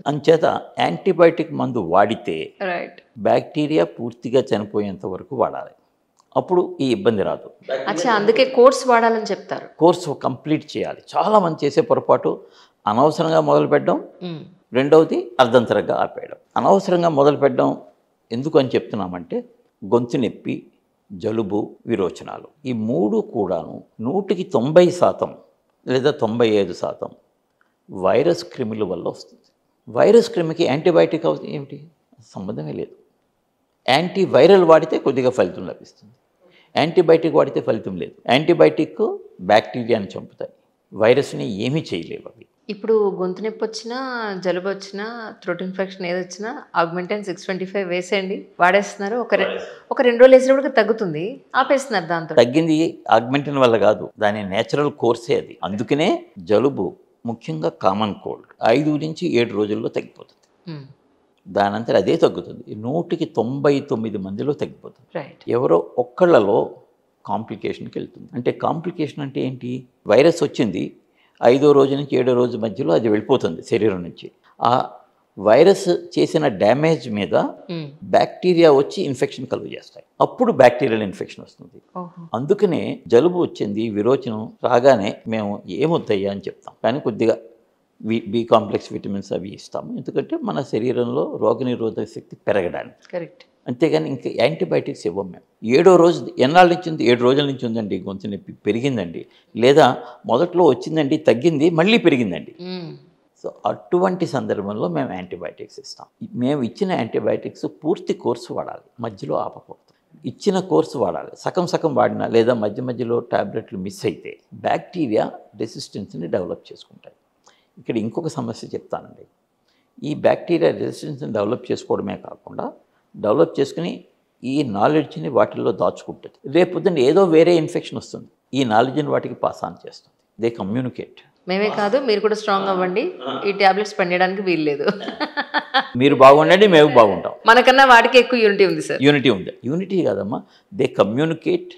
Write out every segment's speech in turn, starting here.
అంచేత యాంటీబయాటిక్ మందు వాడితే రైట్. బ్యాక్టీరియా పూర్తిగా చనిపోయేంత వరకు వాడాలి. అప్పుడు ఈ ఇబ్బంది రాదు. అచ్చా, అందుకే కోర్స్ వాడాలని చెప్తారు. కోర్సు కంప్లీట్ చేయాలి. చాలామంది చేసే పొరపాటు అనవసరంగా మొదలుపెట్టడం, రెండవది అర్ధంతరంగా ఆపేయడం. అనవసరంగా మొదలుపెట్టడం ఎందుకు అని చెప్తున్నామంటే గొంతు నొప్పి, జలుబు, విరోచనాలు ఈ మూడు కూడాను 100% లేదా 95% వైరస్ క్రిముల వల్ల వస్తుంది. వైరస్ క్రిమికి యాంటీబయాటిక్ ఏమిటి సంబంధమే లేదు. యాంటీవైరల్ వాడితే కొద్దిగా ఫలితం లభిస్తుంది, యాంటీబయాటిక్ వాడితే ఫలితం లేదు. యాంటీబయాటిక్ బ్యాక్టీరియాని చంపుతాయి, వైరస్ని ఏమీ చేయలేవు అవి. ఇప్పుడు గొంతు నొప్పి వచ్చినా, జలుబు వచ్చినా, థ్రోట్ ఇన్ఫెక్షన్ ఏదొచ్చినా ఆగ్మెంటన్ 625 వేసేయండి, వాడేస్తున్నారు. ఒక 2 రోజులు వేసినప్పుడు తగ్గుతుంది, ఆపేస్తున్నారు. దాంతో తగ్గింది ఆగ్మెంటన్ వల్ల కాదు, దాని నేచురల్ కోర్సే అది. అందుకనే జలుబు ముఖ్యంగా కామన్ కోల్డ్ 5 నుంచి 7 రోజుల్లో తగ్గిపోతుంది. దానంతా అదే తగ్గుతుంది. 199 మందిలో తగ్గిపోతుంది. రైట్. ఎవరో ఒక్కళ్ళలో కాంప్లికేషన్కి వెళ్తుంది. అంటే కాంప్లికేషన్ అంటే ఏంటి? వైరస్ వచ్చింది, 5వ రోజు నుంచి 7వ రోజు మధ్యలో అది వెళ్ళిపోతుంది శరీరం నుంచి. ఆ వైరస్ చేసిన డ్యామేజ్ మీద బ్యాక్టీరియా వచ్చి ఇన్ఫెక్షన్ కలుగు చేస్తాయి. అప్పుడు బ్యాక్టీరియల్ ఇన్ఫెక్షన్ వస్తుంది. అందుకనే జలుబు వచ్చింది, విరోచనం రాగానే మేము ఏమొద్దయ్యా అని చెప్తాం, కానీ కొద్దిగా బి కాంప్లెక్స్ విటమిన్స్ అవి ఇస్తాము, ఎందుకంటే మన శరీరంలో రోగనిరోధక శక్తి పెరగడానికి. కరెక్ట్. అంతేగాని ఇంకా యాంటీబయాటిక్స్ ఇవ్వం మేము. 7వ రోజు ఎన్నాళ్ళ నుంచి ఉంది? 7 రోజుల నుంచి ఉందండి గొంతు నొప్పి, పెరిగిందండి, లేదా మొదట్లో వచ్చిందండి తగ్గింది మళ్ళీ పెరిగిందండి. సో అటువంటి సందర్భంలో మేము యాంటీబయాటిక్స్ ఇస్తాం. మేము ఇచ్చిన యాంటీబయాటిక్స్ పూర్తి కోర్సు వాడాలి, మధ్యలో ఆపకూడదు. ఇచ్చిన కోర్సు వాడాలి. సగం సగం వాడినా లేదా మధ్య మధ్యలో టాబ్లెట్లు మిస్ అయితే బ్యాక్టీరియా రెసిస్టెన్స్ని డెవలప్ చేసుకుంటాయి. ఇక్కడ ఇంకొక సమస్య చెప్తానండి. ఈ బ్యాక్టీరియా రెసిస్టెన్స్ని డెవలప్ చేసుకోవడమే కాకుండా డెవలప్ చేసుకుని ఈ నాలెడ్జ్ని వాటిల్లో దాచుకుంటుంది. రేపొద్దున ఏదో వేరే ఇన్ఫెక్షన్ వస్తుంది, ఈ నాలెడ్జ్ని వాటికి పాస్ ఆన్ చేస్తుంది. They communicate. మేమే కాదు, మీరు కూడా స్ట్రాంగ్ అవ్వండి, ఈ టాబ్లెట్స్ పనిచేయడానికి వీల్లేదు, మీరు బాగుండండి, మేము బాగుంటాం. మనకన్నా వాటికి ఎక్కువ యూనిటీ ఉంది సార్. యూనిటీ ఉంది. యూనిటీ కాదమ్మా, they communicate,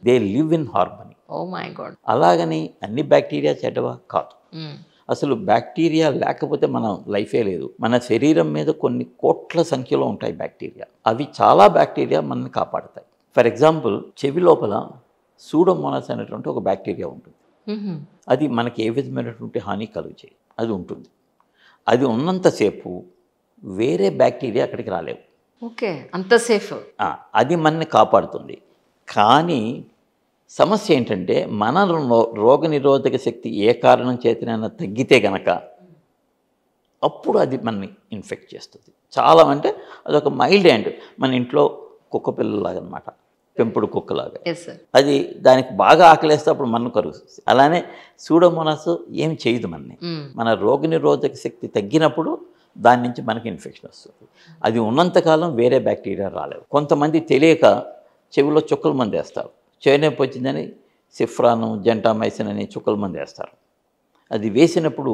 they live in harmony. Oh my God. అలాగని అన్ని బ్యాక్టీరియా చెడ్డవా? కాదు. అసలు బ్యాక్టీరియా లేకపోతే మన లైఫే లేదు. మన శరీరం మీద కొన్ని కోట్ల సంఖ్యలో ఉంటాయి బ్యాక్టీరియా. అవి చాలా బ్యాక్టీరియా మనల్ని కాపాడుతాయి. ఫర్ ఎగ్జాంపుల్, చెవి లోపల సూడోమోనాస్ అనేటువంటి ఒక బ్యాక్టీరియా ఉంటుంది. అది మనకి ఏ విధమైనటువంటి హాని కలుగు చేయదు, అది ఉంటుంది. అది ఉన్నంతసేపు వేరే బ్యాక్టీరియా అక్కడికి రాలేవు. ఓకే, అంత సేఫ్. అది మనని కాపాడుతుంది. కానీ సమస్య ఏంటంటే మన రోగనిరోధక శక్తి ఏ కారణం చేతనైనా తగ్గితే గనక అప్పుడు అది మనని ఇన్ఫెక్ట్ చేస్తుంది. చాలా అంటే అదొక మైల్డ్ యాండ్, మన ఇంట్లో కుక్క పిల్లలాగా అనమాట, పెంపుడు కుక్కలాగా. అది దానికి బాగా ఆకలేస్తే అప్పుడు మనం కరుగుతుంది. అలానే సూడోమోనాస్ ఏం చేయదు మనని. మన రోగనిరోధక శక్తి తగ్గినప్పుడు దాని నుంచి మనకి ఇన్ఫెక్షన్ వస్తుంది. అది ఉన్నంతకాలం వేరే బ్యాక్టీరియా రాలేవు. కొంతమంది తెలియక చెవిలో చుక్కల మందు వేస్తారు, చెవి నొప్పి వచ్చిందని సిఫ్రాను, జెంటామైసిన్ అని చుక్కల మందు వేస్తారు. అది వేసినప్పుడు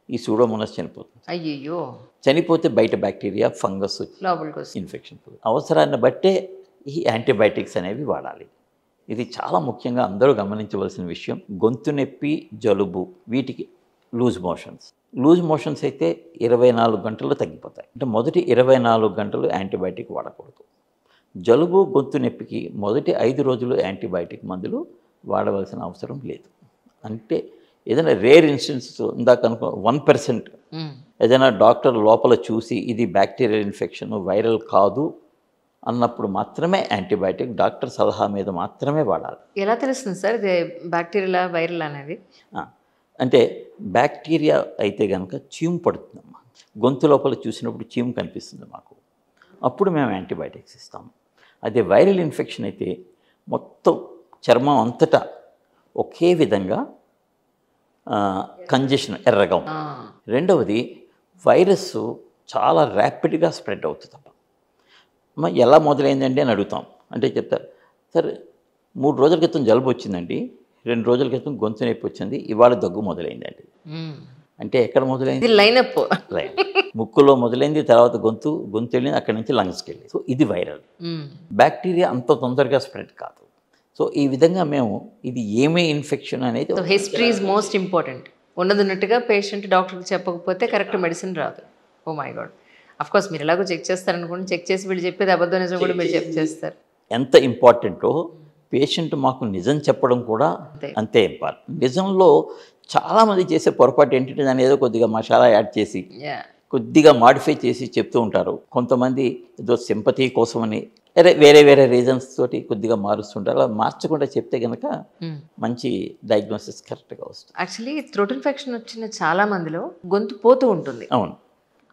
ఈ సూడోమోనాస్ చనిపోతుంది. అయ్యో, చనిపోతే బయట బ్యాక్టీరియా, ఫంగస్, ఇన్ఫెక్షన్. అవసరాన్ని బట్టే ఈ యాంటీబయాటిక్స్ అనేవి వాడాలి. ఇది చాలా ముఖ్యంగా అందరూ గమనించవలసిన విషయం. గొంతు నొప్పి, జలుబు, వీటికి లూజ్ మోషన్స్ అయితే 24 గంటల్లో తగ్గిపోతాయి. అంటే మొదటి 24 గంటలు యాంటీబయాటిక్ వాడకూడదు. జలుబు, గొంతు నొప్పికి మొదటి 5 రోజులు యాంటీబయాటిక్ మందులు వాడవలసిన అవసరం లేదు. అంటే ఏదైనా రేర్ ఇన్స్టెన్సెస్, ఇందాక అనుకో 1% ఏదైనా డాక్టర్ లోపల చూసి ఇది బ్యాక్టీరియల్ ఇన్ఫెక్షన్, వైరల్ కాదు అన్నప్పుడు మాత్రమే యాంటీబయాటిక్ డాక్టర్ సలహా మీద మాత్రమే వాడాలి. ఎలా తెలుస్తుంది సార్ ఇది బ్యాక్టీరియా వైరల్ అనేది? అంటే బ్యాక్టీరియా అయితే కనుక చీము పడుతుందమ్మా. గొంతు లోపల చూసినప్పుడు చీము కనిపిస్తుంది మాకు, అప్పుడు మేము యాంటీబయాటిక్స్ ఇస్తాము. అదే వైరల్ ఇన్ఫెక్షన్ అయితే మొత్తం చర్మం అంతటా ఒకే విధంగా కంజెషన్, ఎర్రగా ఉంటుంది. రెండవది, వైరస్ చాలా ర్యాపిడ్గా స్ప్రెడ్ అవుతుందమ్మా. ఎలా మొదలైందండి అని అడుగుతాం. అంటే చెప్తారు, సరే 3 రోజుల క్రితం జలుబు వచ్చిందండి, 2 రోజుల క్రితం గొంతు నొప్పి వచ్చింది, ఇవాళ దగ్గు మొదలైందండి. అంటే ఎక్కడ మొదలైంది? లైనప్. ముక్కులో మొదలైంది, తర్వాత గొంతు వెళ్ళింది, అక్కడి నుంచి లంగ్స్కి వెళ్ళింది. సో ఇది వైరల్. బ్యాక్టీరియా అంత తొందరగా స్ప్రెడ్ కాదు. సో ఈ విధంగా మేము ఇది ఏమే ఇన్ఫెక్షన్ అనేది, హిస్టరీ ఈజ్ మోస్ట్ ఇంపార్టెంట్. ఉన్నదిన్నట్టుగా పేషెంట్ డాక్టర్కి చెప్పకపోతే కరెక్ట్ మెడిసిన్ రాదు. Oh my God. Of course మీరు ఎలాగో చెక్ చేస్తారనుకోండి, చెక్ చేసి వీళ్ళు చెప్పేది అబద్ధం నిజం కూడా మీరు చెక్ చేస్తారు. ఎంత ఇంపార్టెంటో పేషెంట్ మాకు నిజం చెప్పడం కూడా అంతే. అంతే ఇంపార్టెంట్. నిజంలో చాలామంది చేసే పొరపాటు ఏంటంటే దాన్ని ఏదో కొద్దిగా మసాలా యాడ్ చేసి యా. కొద్దిగా మాడిఫై చేసి చెప్తూ ఉంటారు. కొంతమంది ఏదో సింపతి కోసమని వేరే వేరే రీజన్స్ తోటి కొద్దిగా మారుస్తుంటారు. అలా మార్చకుండా చెప్తే కనుక మంచి డయాగ్నోసిస్ కరెక్ట్గా వస్తుంది. యాక్చువల్లీ థ్రోట్ ఇన్ఫెక్షన్ వచ్చిన చాలా మందిలో గొంతు పోతూ ఉంటుంది. అవును,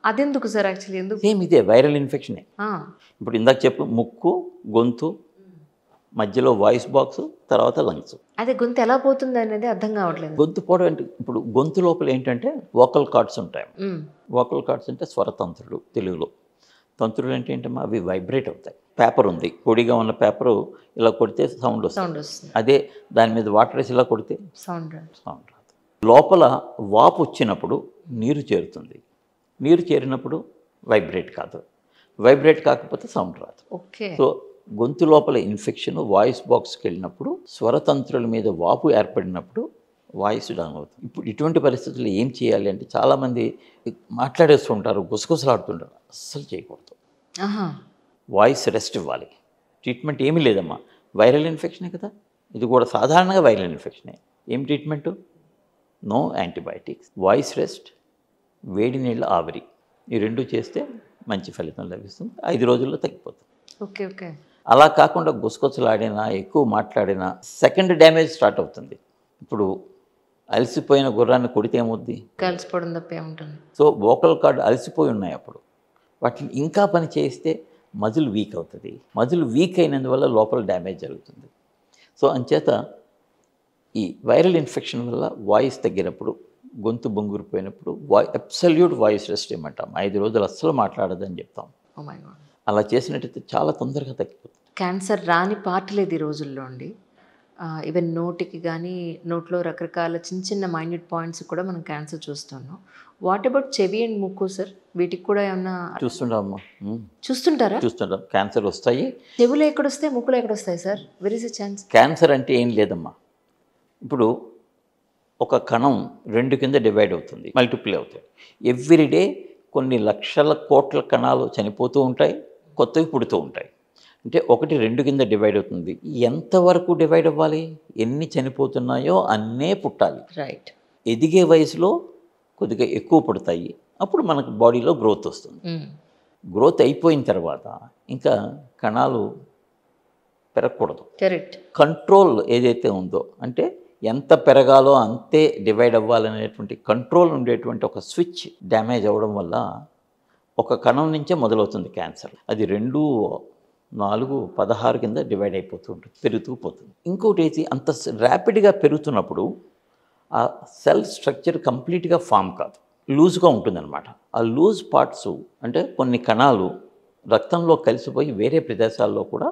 అదెందుకు సార్? యాక్చువల్లీ ఎందుకు? సేమ్ ఇదే వైరల్ ఇన్ఫెక్షనే. ఆ, ఇప్పుడు ఇందాక చెప్పు, ముక్కు, గొంతు, మధ్యలో వాయిస్ బాక్స్, తర్వాత లంగ్స్. అదే గొంతు ఎలా పోతుంది అనేది అర్థం కావట్లేదు. గొంతు పోవడం అంటే ఇప్పుడు గొంతు లోపల ఏంటంటే వోకల్ కార్డ్స్ ఉంటాయి. వోకల్ కార్డ్స్ అంటే స్వరతంత్రులు తెలుగులో. తంత్రులు అంటే ఏంటమ్మా, అవి వైబ్రేట్ అవుతాయి. పేపర్ ఉంది, పొడిగా ఉన్న పేపరు ఇలా కొడితే సౌండ్ సౌండ్ వస్తుంది. వస్తుంది. అదే దాని మీద వాటర్ వేసి ఇలా కొడితే సౌండ్ రాదు. సౌండ్ రాదు. లోపల వాపు వచ్చినప్పుడు నీరు చేరుతుంది. నీరు చేరినప్పుడు వైబ్రేట్ కాదు, వైబ్రేట్ కాకపోతే సౌండ్ రాదు. ఓకే. సో గొంతు లోపల ఇన్ఫెక్షన్ వాయిస్ బాక్స్కి వెళ్ళినప్పుడు, స్వరతంత్రుల మీద వాపు ఏర్పడినప్పుడు వాయిస్ డౌన్ అవుతుంది. ఇప్పుడు ఇటువంటి పరిస్థితుల్లో ఏం చేయాలి అంటే చాలామంది మాట్లాడేస్తుంటారు, గుసగుసలాడుతుంటారు. అస్సలు చేయకూడదు. ఆహా. వాయిస్ రెస్ట్ ఇవ్వాలి. ట్రీట్మెంట్ ఏమీ లేదమ్మా, వైరల్ ఇన్ఫెక్షనే కదా, ఇది కూడా సాధారణంగా వైరల్ ఇన్ఫెక్షనే. ఏం treatment? No antibiotics, voice rest, వేడి నీళ్ళ ఆవిరి, ఈ రెండు చేస్తే మంచి ఫలితం లభిస్తుంది. 5 రోజుల్లో తగ్గిపోతుంది. ఓకే. ఓకే. అలా కాకుండా గుసగుసలాడినా, ఎక్కువ మాట్లాడినా సెకండ్ డ్యామేజ్ స్టార్ట్ అవుతుంది. ఇప్పుడు అలసిపోయిన గుర్రాన్ని కొడితే ఏమవుద్ది? కలిసిపోవడం తప్ప ఏముంటుంది. సో వోకల్ కార్డ్ అలసిపోయి ఉన్నాయి, అప్పుడు వాటిని ఇంకా పని చేస్తే మజిల్ వీక్ అవుతుంది. మజిల్ వీక్ అయినందువల్ల లోపల డ్యామేజ్ జరుగుతుంది. సో అంచేత ఈ వైరల్ ఇన్ఫెక్షన్ వల్ల వాయిస్ తగ్గినప్పుడు, గొంతు బొంగురిపోయినప్పుడు అబ్సల్యూట్ వాయిస్ రెస్ట్ ఇవ్వమంటాం. 5 రోజులు అస్సలు మాట్లాడదని చెప్తాం. Oh my God. అలా చేసినట్టయితే చాలా తొందరగా తగ్గిపోతుంది. క్యాన్సర్ రాని పార్ట్ లేదు ఈ రోజుల్లో అండి. ఈవెన్ నోటికి కానీ, నోట్లో రకరకాల చిన్న చిన్న మైన్యూట్ పాయింట్స్ కూడా మనం క్యాన్సర్ చూస్తున్నాం. వాట్ అబౌట్ చెవి అండ్ ముక్కు సార్? వీటికి కూడా ఏమన్నా చూస్తుంటామమ్మా, చూస్తుంటారా? చూస్తుంటాం. క్యాన్సర్ వస్తాయి. చెవులు ఎక్కడొస్తాయి, ముక్కులు ఎక్కడొస్తాయి sir? Where is a chance? Cancer అంటే ఏం లేదమ్మా, ఇప్పుడు ఒక కణం 2 కింద డివైడ్ అవుతుంది, మల్టిప్లై అవుతాయి. ఎవ్రీడే కొన్ని లక్షల కోట్ల కణాలు చనిపోతూ ఉంటాయి, కొత్తవి పుడుతూ ఉంటాయి. అంటే 1 2 కింద డివైడ్ అవుతుంది. ఎంతవరకు డివైడ్ అవ్వాలి? ఎన్ని చనిపోతున్నాయో అన్నే పుట్టాలి. రైట్. ఎదిగే వయసులో కొద్దిగా ఎక్కువ పుడతాయి, అప్పుడు మనకు బాడీలో గ్రోత్ వస్తుంది. గ్రోత్ అయిపోయిన తర్వాత ఇంకా కణాలు పెరగకూడదు. కరెక్ట్. కంట్రోల్ ఏదైతే ఉందో, అంటే ఎంత పెరగాలో అంతే డివైడ్ అవ్వాలనేటువంటి కంట్రోల్ ఉండేటువంటి ఒక స్విచ్ డ్యామేజ్ అవ్వడం వల్ల ఒక కణం నుంచే మొదలవుతుంది క్యాన్సర్. అది 2, 4, 16 కింద డివైడ్ అయిపోతూ ఉంటుంది, పెరుగుతూ పోతుంది. ఇంకోటి ఏంటి, అంత ర్యాపిడ్గా పెరుగుతున్నప్పుడు ఆ సెల్ స్ట్రక్చర్ కంప్లీట్గా ఫామ్ కాదు, లూజ్గా ఉంటుందన్నమాట. ఆ లూజ్ పార్ట్స్ అంటే కొన్ని కణాలు రక్తంలో కలిసిపోయి వేరే ప్రదేశాల్లో కూడా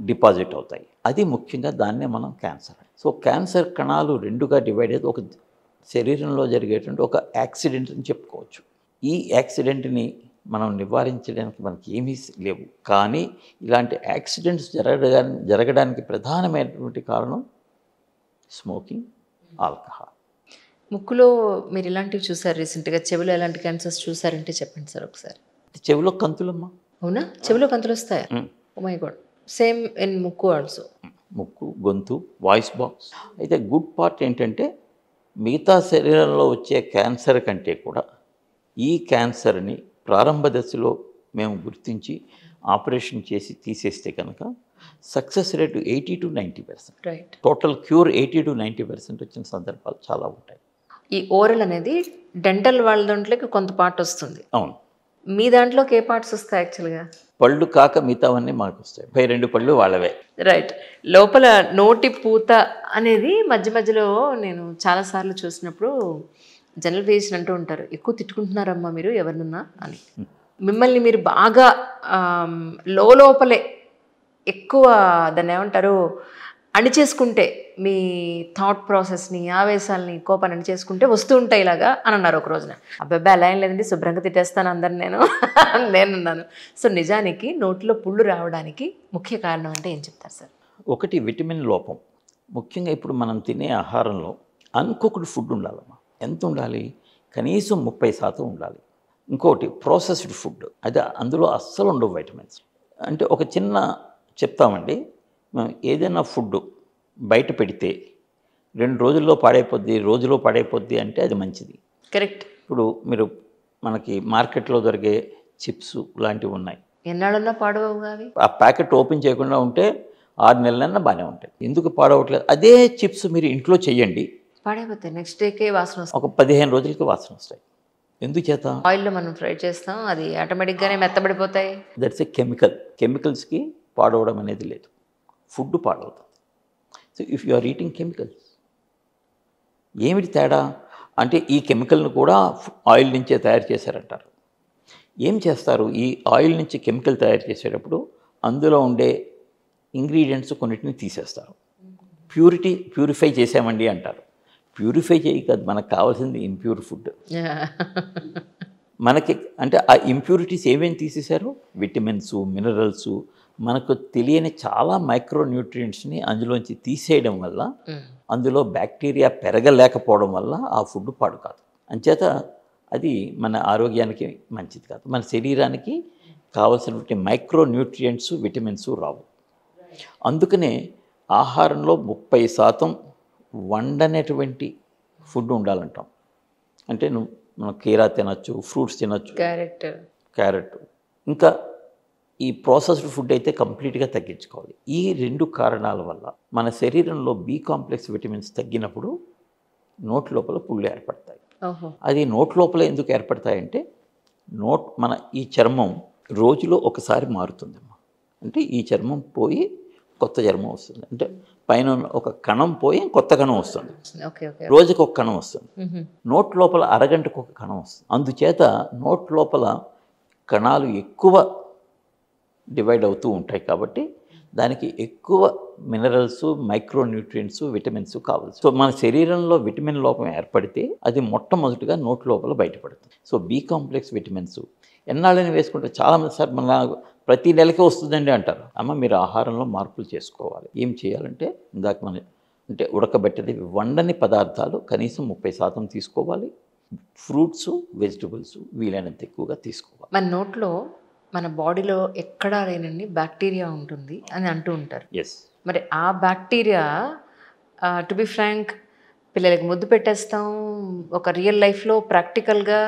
డిపాజిట్ అవుతాయి. అది ముఖ్యంగా దాన్నే మనం క్యాన్సర్. సో క్యాన్సర్ కణాలు 2గా డివైడ్ అయ్యేది ఒక శరీరంలో జరిగేటువంటి ఒక యాక్సిడెంట్ అని చెప్పుకోవచ్చు. ఈ యాక్సిడెంట్ని మనం నివారించడానికి మనకి ఏమీ లేవు, కానీ ఇలాంటి యాక్సిడెంట్స్ జరగడానికి ప్రధానమైనటువంటి కారణం స్మోకింగ్, ఆల్కహాల్. ముక్కులో మీరు ఇలాంటివి చూసారు రీసెంట్గా? చెవిలో ఎలాంటి క్యాన్సర్స్ చూసారంటే చెప్పండి సార్ ఒకసారి. చెవిలో కంతులమ్మా. అవునా? చెవిలో కంతులు వస్తాయా? Oh my God. Same in ముక్కు ఆల్సో. ముక్కు, గొంతు, వాయిస్ బాక్స్. అయితే గుడ్ పార్ట్ ఏంటంటే మిగతా శరీరంలో వచ్చే క్యాన్సర్ కంటే కూడా ఈ క్యాన్సర్ని ప్రారంభ దశలో మేము గుర్తించి ఆపరేషన్ చేసి తీసేస్తే కనుక success rate 80 to 90%. Right. Total cure 80 to 90% వచ్చిన సందర్భాలు చాలా ఉంటాయి. ఈ ఓరల్ అనేది డెంటల్ వాళ్ళ దాంట్లోకి కొంత పార్ట్ వస్తుంది. అవును. మీ దాంట్లోకి ఏ పార్ట్స్ వస్తాయి యాక్చువల్గా? పళ్ళు కాక మిగతావన్నీ మాకు వస్తాయి. 2 పళ్ళు వాళ్ళవే. రైట్. లోపల నోటి పూత అనేది మధ్య మధ్యలో నేను చాలాసార్లు చూసినప్పుడు జనరల్ ఫిజిషియన్ అంటూ ఉంటారు, ఎక్కువ తిట్టుకుంటున్నారమ్మా మీరు ఎవరినన్నా అని. మిమ్మల్ని మీరు బాగా లోపలే ఎక్కువ దాన్ని ఏమంటారు అణిచేసుకుంటే, మీ థాట్ ప్రాసెస్ని, ఆవేశాలని, కోపాన్ని అణిచేసుకుంటే వస్తూ ఉంటాయి ఇలాగా అని అన్నారు ఒక రోజున. అబ్బాయి అలా ఏం లేదండి, శుభ్రంగా తిట్టేస్తాను అందరిని నేనున్నాను. సో నిజానికి నోట్లో పుళ్ళు రావడానికి ముఖ్య కారణం అంటే ఏం చెప్తారు సార్? ఒకటి విటమిన్ లోపం. ముఖ్యంగా ఇప్పుడు మనం తినే ఆహారంలో అన్కుక్డ్ ఫుడ్ ఉండాలమ్మా. ఎంత ఉండాలి? కనీసం 30% ఉండాలి. ఇంకోటి ప్రాసెస్డ్ ఫుడ్, అది అందులో అస్సలు ఉండవు వైటమిన్స్. అంటే ఒక చిన్న చెప్తామండి, మనం ఏదైనా ఫుడ్ బయట పెడితే 2 రోజుల్లో పాడైపోద్ది, రోజులో పాడైపోద్ది అంటే అది మంచిది. కరెక్ట్. ఇప్పుడు మీరు మనకి మార్కెట్లో దొరికే చిప్స్ లాంటివి ఉన్నాయి, ఎన్నాళ్ళన్నా పాడవవుగా అవి. ఆ ప్యాకెట్ ఓపెన్ చేయకుండా ఉంటే 6 నెలలన్నా బాగానే ఉంటాయి. ఎందుకు పాడవట్లేదు? అదే చిప్స్ మీరు ఇంట్లో చెయ్యండి, పాడైపోతాయి. నెక్స్ట్ డేకే వాసన వస్తుంది. ఒక 15 రోజులకి వాసన వస్తాయి. ఎందుచేత? ఆయిల్లో మనం ఫ్రై చేస్తాం, అది ఆటోమేటిక్గానే మెత్తబడిపోతాయి. That's a chemical. కెమికల్స్కి పాడవడం అనేది లేదు, ఫుడ్ పాడవుతుంది. So if you are eating chemicals, ఏమిటి తేడా అంటే ఈ కెమికల్ని కూడా ఆయిల్ నుంచే తయారు చేశారంటారు. ఏం చేస్తారు? ఈ ఆయిల్ నుంచి కెమికల్ తయారు చేసేటప్పుడు అందులో ఉండే ఇంగ్రీడియంట్స్ కొన్నిటిని తీసేస్తారు. ప్యూరిఫై చేసామండి అంటారు. ప్యూరిఫై చేయి కాదు, మనకు కావాల్సింది ఇంప్యూర్ ఫుడ్. మనకి అంటే ఆ ఇంప్యూరిటీస్ ఏమేమి తీసేశారు? విటమిన్స్, మినరల్స్, మనకు తెలియని చాలా మైక్రో న్యూట్రియంట్స్ని అందులోంచి తీసేయడం వల్ల అందులో బ్యాక్టీరియా పెరగలేకపోవడం వల్ల ఆ ఫుడ్ పాడు కాదు. అంచేత అది మన ఆరోగ్యానికి మంచిది కాదు, మన శరీరానికి కావలసినటువంటి మైక్రో న్యూట్రియంట్స్, విటమిన్స్ రావు. అందుకనే ఆహారంలో 30% వండనటువంటి ఫుడ్ ఉండాలంటాం. అంటే మనం కీరా తినచ్చు, ఫ్రూట్స్ తినచ్చు, క్యారెట్. ఇంకా ఈ ప్రాసెస్డ్ ఫుడ్ అయితే కంప్లీట్గా తగ్గించుకోవాలి. ఈ 2 కారణాల వల్ల మన శరీరంలో బి కాంప్లెక్స్ విటమిన్స్ తగ్గినప్పుడు నోటి లోపల పుళ్ళు ఏర్పడతాయి. అది నోటి లోపల ఎందుకు ఏర్పడతాయంటే మన ఈ చర్మం రోజులో ఒకసారి మారుతుందమ్మా. అంటే ఈ చర్మం పోయి కొత్త చర్మం వస్తుంది. అంటే పైన ఒక కణం పోయి కొత్త కణం వస్తుంది. రోజుకి ఒక కణం వస్తుంది. నోట్ లోపల అరగంటకు ఒక కణం వస్తుంది. అందుచేత నోట్ లోపల కణాలు ఎక్కువ డివైడ్ అవుతూ ఉంటాయి కాబట్టి దానికి ఎక్కువ మినరల్స్, మైక్రో న్యూట్రియంట్స్, విటమిన్స్ కావాలి. సో మన శరీరంలో విటమిన్ లోపం ఏర్పడితే అది మొట్టమొదటిగా నోట్ లోపల బయటపడుతుంది. సో బి కాంప్లెక్స్ విటమిన్స్ ఎన్నాళ్ళని వేసుకుంటే చాలామంది సార్ మన ప్రతి నెలకే వస్తుందండి అంటారు. అమ్మ మీరు ఆహారంలో మార్పులు చేసుకోవాలి. ఏం చేయాలంటే ఇందాక అంటే ఉడకబెట్టేది వండని పదార్థాలు కనీసం 30% తీసుకోవాలి. ఫ్రూట్స్, వెజిటబుల్స్ వీలైనంత ఎక్కువగా తీసుకోవాలి. మన నోట్లో, మన బాడీలో ఎక్కడా లేనండి బ్యాక్టీరియా ఉంటుంది అని అంటూ ఉంటారు. ఎస్. మరి ఆ బ్యాక్టీరియా టు బి ఫ్రాంక్ పిల్లలకి ముద్దు పెట్టేస్తాం, ఒక రియల్ లైఫ్లో ప్రాక్టికల్గా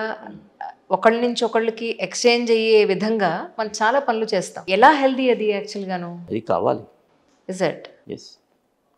ఒకళ్ళ నుంచి ఒకళ్ళకి ఎక్స్చేంజ్ అయ్యే విధంగా మనం చాలా పనులు చేస్తాం. ఎలా హెల్దీ అది యాక్చువల్గాను? అది కావాలి. Is it? ఎస్.